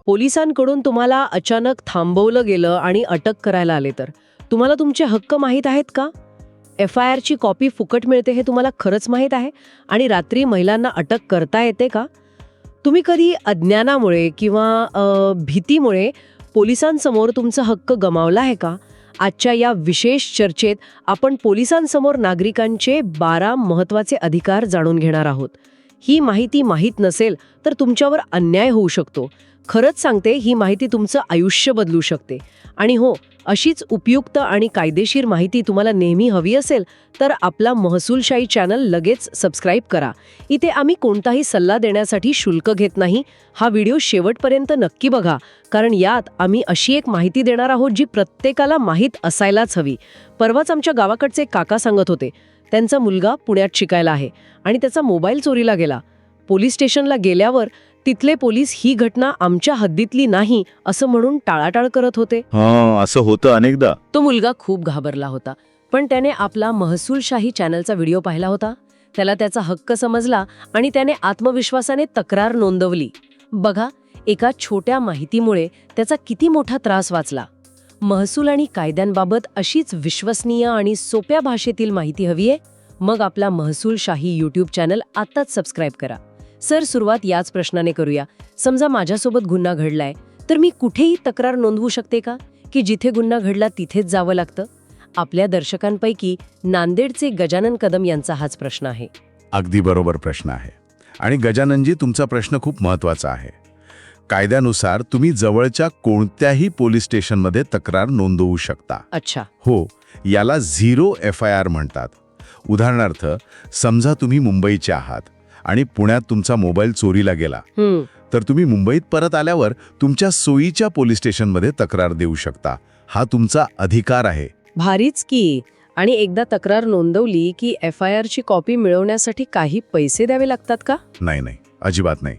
पोलिसांकडून तुम्हाला अचानक थांबवलं गेलं आणि अटक करायला आले तर तुम्हाला तुमचे हक्क माहीत आहेत का? FIRची कॉपी फुकट मिळते हे तुम्हाला खरंच माहीत आहे? आणि रात्री महिलांना अटक करता येते का? तुम्ही कधी अज्ञानामुळे किंवा भीतीमुळे पोलिसांसमोर तुमचा हक्क गमावला आहे का? आजच्या या विशेष चर्चेत आपण पोलिसांसमोर नागरिकांचे 12 महत्त्वाचे अधिकार जाणून घेणार आहोत. ही माहिती माहीत नसेल तर तुमच्यावर अन्याय होऊ शकतो. खरंच सांगते, ही माहिती तुमचं आयुष्य बदलू शकते. आणि हो, अशीच उपयुक्त आणि कायदेशीर माहिती तुम्हाला नेहमी हवी असेल तर आपला महसूलशाही चॅनल लगेच सबस्क्राईब करा. इथे आम्ही कोणताही सल्ला देण्यासाठी शुल्क घेत नाही. हा व्हिडिओ शेवटपर्यंत नक्की बघा, कारण यात आम्ही अशी एक माहिती देणार आहोत जी प्रत्येकाला माहीत असायलाच हवी. परवाच आमच्या गावाकडचे काका सांगत होते, त्यांचा मुलगा पुण्यात शिकायला आहे आणि त्याचा मोबाईल चोरीला गेला. पोलीस स्टेशनला गेल्यावर तिथले पोलीस ही घटना आमच्या हद्दीतली नाही असं म्हणून टाळाटाळ करत होते. असं होतं अनेकदा. तो मुलगा खूप घाबरला होता, पण त्याने आपला महसूलशाही चॅनलचा व्हिडिओ पाहिला होता. त्याला त्याचा हक्क समजला आणि त्याने आत्मविश्वासाने तक्रार नोंदवली. बघा, एका छोट्या माहितीमुळे त्याचा किती मोठा त्रास वाचला. महसूल आणि कायद्यांबाबत अशीच विश्वसनीय आणि सोप्या भाषेतील माहिती हवीये? मग आपला महसूलशाही यूट्यूब चॅनल आत्ताच सबस्क्राईब करा. सर, सुरुवात याच प्रश्नाने करूया. समजा माझ्यासोबत गुन्हा घडलाय, तर मी कुठेही तक्रार नोंदवू शकते का, की जिथे गुन्हा घडला तिथेच जावं लागतं? आपल्या दर्शकांपैकी नांदेडचे गजानन कदम यांचा हाच प्रश्न आहे. अगदी बरोबर प्रश्न आहे. आणि गजाननजी, तुमचा प्रश्न खूप महत्त्वाचा आहे. कायद्यानुसार तुम्ही जवळच्या कोणत्याही पोलीस स्टेशनमध्ये तक्रार नोंदवू शकता. अच्छा. हो, याला 0 FIR म्हणतात. उदाहरणार्थ, समजा तुम्ही मुंबईचे आहात आणि पुण्यात तुमचा मोबाईल चोरीला गेला, तर तुम्ही मुंबईत परत आल्यावर तुमच्या सोयीच्या पोलीस स्टेशनमध्ये तक्रार देऊ शकता. हा तुमचा अधिकार आहे. भारीच की. आणि एकदा तक्रार नोंदवली की FIRची कॉपी मिळवण्यासाठी काही पैसे द्यावे लागतात का? नाही, अजिबात नाही.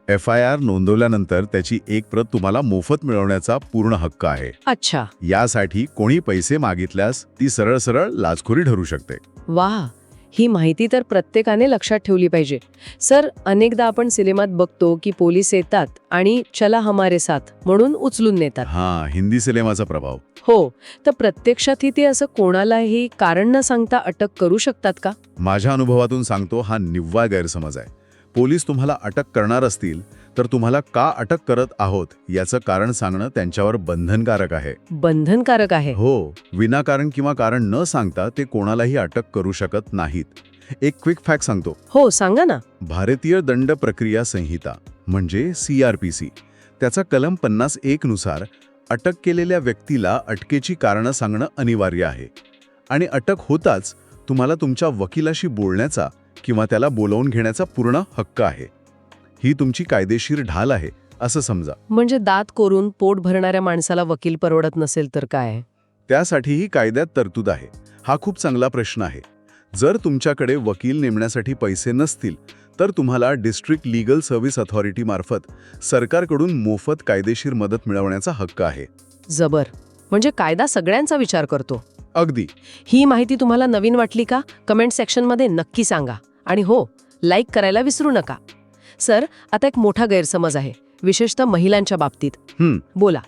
FIR नोंदवल्यानंतर त्याची एक प्रत तुम्हाला मोफत मिळवण्याचा पूर्ण हक्क आहे. अच्छा. यासाठी कोणी पैसे मागितल्यास ती सरळ लाचखोरी ठरू शकते. वाह, ही माहिती तर प्रत्येकाने लक्षात ठेवली पाहिजे. सर, अनेकदा आपण सिनेमात बघतो की पोलीस येतात आणि चला हमारे साथ म्हणून उचलून नेतात. हिंदी सिनेमाचा प्रभाव. हो, तर प्रत्यक्षातही ते असं कोणालाही कारण न सांगता अटक करू शकतात का? माझ्या अनुभवातून सांगतो, हा निव्वळ गैरसमज आहे. पोलीस तुम्हाला अटक करणार असतील तर तुम्हाला का अटक करत आहोत याचं कारण सांगणं त्यांच्यावर बंधनकारक आहे. बंधनकारक आहे? हो, विनाकारण किंवा कारण न सांगता ते कोणालाही अटक करू शकत नाहीत. एक क्विक फॅक्ट सांगतो. हो, सांगा ना. भारतीय दंड प्रक्रिया संहिता म्हणजे CRPC, त्याचा कलम 51 नुसार अटक केलेल्या व्यक्तीला अटकेची कारणं सांगणं अनिवार्य आहे. आणि अटक होताच तुम्हाला तुमच्या वकिलाशी बोलण्याचा किंवा त्याला बोलावून घेण्याचा पूर्ण हक्क आहे. ही तुमची कायदेशीर ढाल आहे असं समजा. म्हणजे दात कोरून पोट भरणाऱ्या माणसाला वकील परवडत नसेल तर काय? त्यासाठीही कायद्यात तरतूद आहे. हा खूप चांगला प्रश्न आहे. जर तुमच्याकडे वकील नेमण्यासाठी पैसे नसतील तर तुम्हाला डिस्ट्रिक्ट लीगल सर्व्हिस अथॉरिटी मार्फत सरकारकडून मोफत कायदेशीर मदत मिळवण्याचा हक्क आहे. जबर. म्हणजे कायदा सगळ्यांचा विचार करतो. अगदी. ही माहिती तुम्हाला नवीन वाटली का? कमेंट सेक्शनमध्ये नक्की सांगा. आणि हो, लाईक करायला विसरू नका. सर, आता एक मोठा गैरसमज आहे, विशेषतः महिलांच्या बाबतीत. बोला,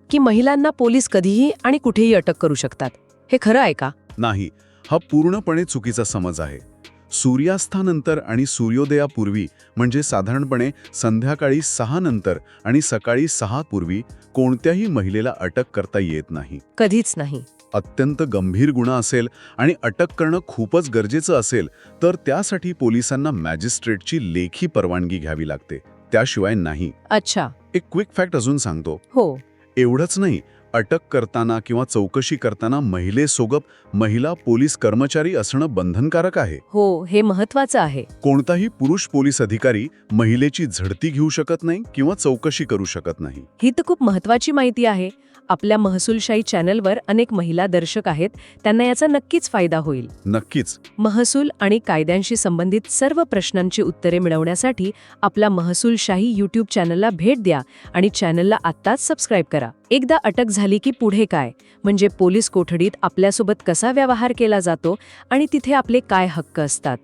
की महिलांना पोलीस कधीही आणि कुठेही अटक करू शकतात. हे खरं आहे का? नाही, हा पूर्णपणे चुकीचा समज आहे. सूर्यास्तानंतर आणि सूर्योदयापूर्वी म्हणजे साधारणपणे संध्याकाळी 6 नंतर आणि सकाळी 6 पूर्वी कोणत्याही महिलेला अटक करता येत नाही. कधीच नाही. अत्यंत गंभीर गुन्हा असेल आणि अटक करणं खूपच गरजेचं असेल तर त्यासाठी पोलिसांना मॅजिस्ट्रेटची लेखी परवानगी घ्यावी लागते, त्याशिवाय नाही. अच्छा. एक क्विक फॅक्ट अजून सांगतो. हो. एवढंच नाही, अटक करताना किंवा चौकशी करताना महिलेसोबत महिला पोलीस कर्मचारी असणं बंधनकारक आहे. हो, हे महत्वाचं आहे. कोणताही पुरुष पोलीस अधिकारी महिलेची झडती घेऊ शकत नाही किंवा चौकशी करू शकत नाही. ही तर खूप महत्वाची माहिती आहे. आपल्या महसूलशाही चॅनलवर अनेक महिला दर्शक आहेत, त्यांना याचा नक्कीच फायदा होईल. नक्कीच. महसूल आणि कायद्यांशी संबंधित सर्व प्रश्नांची उत्तरे मिळवण्यासाठी आपला महसूलशाही यूट्यूब चॅनलला भेट द्या आणि चॅनलला आत्ताच सबस्क्राईब करा. एकदा अटक झाली की पुढे काय, म्हणजे पोलीस कोठडीत आपल्यासोबत कसा व्यवहार केला जातो आणि तिथे आपले काय हक्क असतात.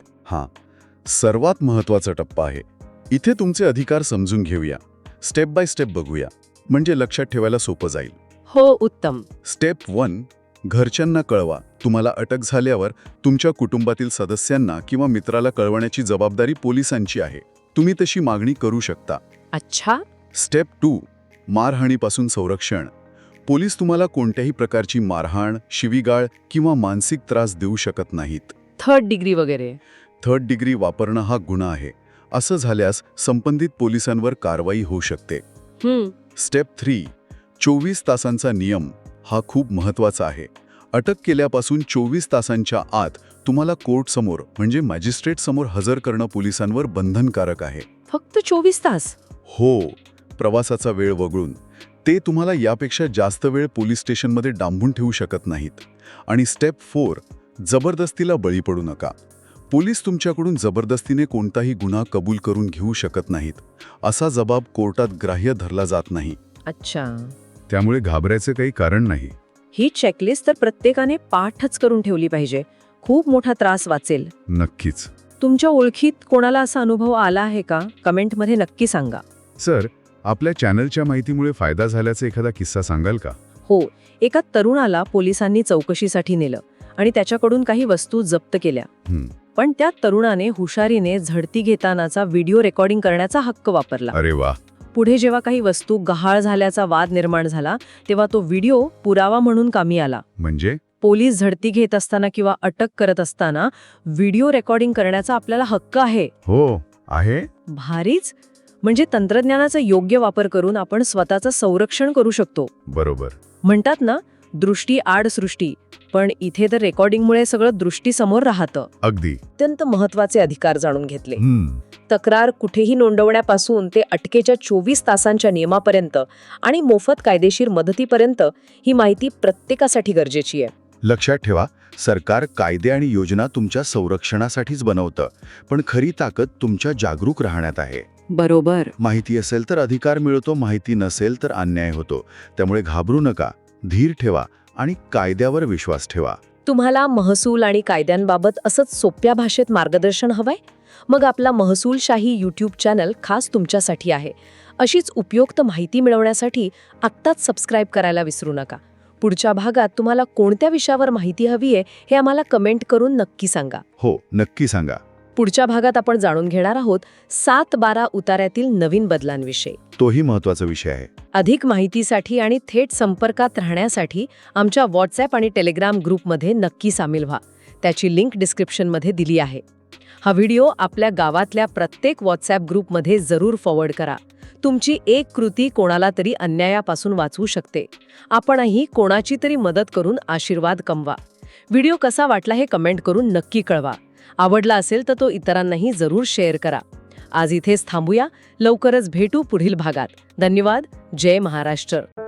सर्वात महत्वाचा टप्पा आहे. इथे तुमचे अधिकार समजून घेऊया, स्टेप बाय स्टेप बघूया. म्हणजे लक्षात ठेवायला सोपं जाईल. हो, उत्तम. स्टेप 1, घरच्यांना कळवा. तुम्हाला अटक झाल्यावर तुमच्या कुटुंबातील सदस्यांना किंवा मित्राला कळवण्याची जबाबदारी पोलिसांची आहे. तुम्ही तशी मागणी करू शकता. अच्छा. स्टेप 2, मारहाणीपासून संरक्षण. पोलीस तुम्हाला कोणत्याही प्रकारची मारहाण, शिवीगाळ किंवा मानसिक त्रास देऊ शकत नाहीत. 3rd डिग्री वगैरे. 3rd डिग्री वापरणं हा गुन्हा आहे. असं झाल्यास संबंधित पोलिसांवर कारवाई होऊ शकते. स्टेप 3, 24 तासांचा नियम. हा खूप महत्त्वाचा आहे. अटक केल्यापासून 24 तासांच्या आत तुम्हाला कोर्टसमोर म्हणजे मॅजिस्ट्रेट समोर हजर करणं पोलिसांवर बंधनकारक आहे. फक्त 24 तास? हो, प्रवासाचा वेळ वगळून. ते तुम्हाला यापेक्षा जास्त वेळ पोलीस स्टेशनमध्ये डांबून ठेवू शकत नाहीत. आणि स्टेप 4, जबरदस्तीला बळी पडू नका. पोलीस तुमच्याकडून जबरदस्तीने कोणताही गुन्हा कबूल करून घेऊ शकत नाहीत. असा जबाब कोर्टात ग्राह्य धरला जात नाही. अच्छा. त्यामुळे घाबरायचं काही कारण नाही. ही चेकलिस्ट तर प्रत्येकाने पाठच करून ठेवली पाहिजे. खूप मोठा त्रास वाचेल. नक्कीच. तुमच्या ओळखीत कोणाला असा अनुभव आला आहे का? कमेंटमध्ये नक्की सांगा. सर, आपल्या चॅनलच्या माहितीमुळे फायदा झाल्याचा एखादा किस्सा सांगाल का? हो, एका तरुणाला पोलिसांनी चौकशीसाठी नेलं आणि त्याच्याकडून काही वस्तू जप्त केल्या. पण त्या तरुणाने हुशारीने झडती घेतानाचा व्हिडिओ रेकॉर्डिंग करण्याचा हक्क वापरला. अरे वा. पुढे जेव्हा काही वस्तू गहाळ झाल्याचा वाद निर्माण झाला तेव्हा तो व्हिडिओ पुरावा म्हणून कामी आला. म्हणजे पोलीस झडती घेत असताना किंवा अटक करत असताना व्हिडिओ रेकॉर्डिंग करण्याचा आपल्याला हक्क आहे. हो आहे. भारीच. म्हणजे तंत्रज्ञानाचा योग्य वापर करून आपण स्वतःचं संरक्षण करू शकतो. बरोबर. म्हणतात ना, दृष्टी आड सृष्टी. पण इथे तर रेकॉर्डिंगमुळे सगळं दृष्टीसमोर राहतं. अगदी. अत्यंत महत्वाचे अधिकार जाणून घेतले. तक्रार कुठेही नोंदवण्यापासून ते अटकेच्या 24 तासांच्या नियमापर्यंत आणि मोफत कायदेशीर मदतीपर्यंत ही माहिती प्रत्येकासाठी गरजेची आहे. लक्षात ठेवा, सरकार कायदे आणि योजना तुमच्या संरक्षणासाठीच बनवतं, पण खरी ताकद तुमच्या जागरूक राहण्यात आहे. बरोबर. माहिती असेल तर अधिकार मिळतो, माहिती नसेल तर अन्याय होतो. त्यामुळे घाबरू नका, धीर ठेवा आणि कायद्यावर विश्वास ठेवा. तुम्हाला महसूल आणि कायद्यांबाबत असंच सोप्या भाषेत मार्गदर्शन हवंय? मग आपला महसूलशाही यूट्यूब चॅनल खास तुमच्यासाठी आहे. अशीच उपयुक्त माहिती मिळवण्यासाठी आत्ताच सबस्क्राईब करायला विसरू नका. पुढच्या भागात तुम्हाला कोणत्या विषयावर माहिती हवी आहे हे आम्हाला कमेंट करून नक्की सांगा. हो, नक्की सांगा. पुढच्या भागात आपण जाणून घेणार आहोत 7-12 उतार्यातील नवीन बदलांविषयी. तोही महत्त्वाचा विषय आहे. अधिक माहितीसाठी आणि थेट संपर्कात राहण्यासाठी आमच्या व्हॉट्सॲप आणि टेलिग्राम ग्रुपमध्ये नक्की सामील व्हा. त्याची लिंक डिस्क्रिप्शनमध्ये दिली आहे. हा व्हिडिओ आपल्या गावातल्या प्रत्येक व्हॉट्सॲप ग्रुपमध्ये जरूर फॉरवर्ड करा. तुमची एक कृती कोणाला तरी अन्यायापासून वाचवू शकते. आपणही कोणाची तरी मदत करून आशीर्वाद कमवा. व्हिडिओ कसा वाटला हे कमेंट करून नक्की कळवा. आवडला असेल तर तो इतरांनाही जरूर शेअर करा. आज इथेच थांबूया. लवकरच भेटू पुढील भागात. धन्यवाद. जय महाराष्ट्र.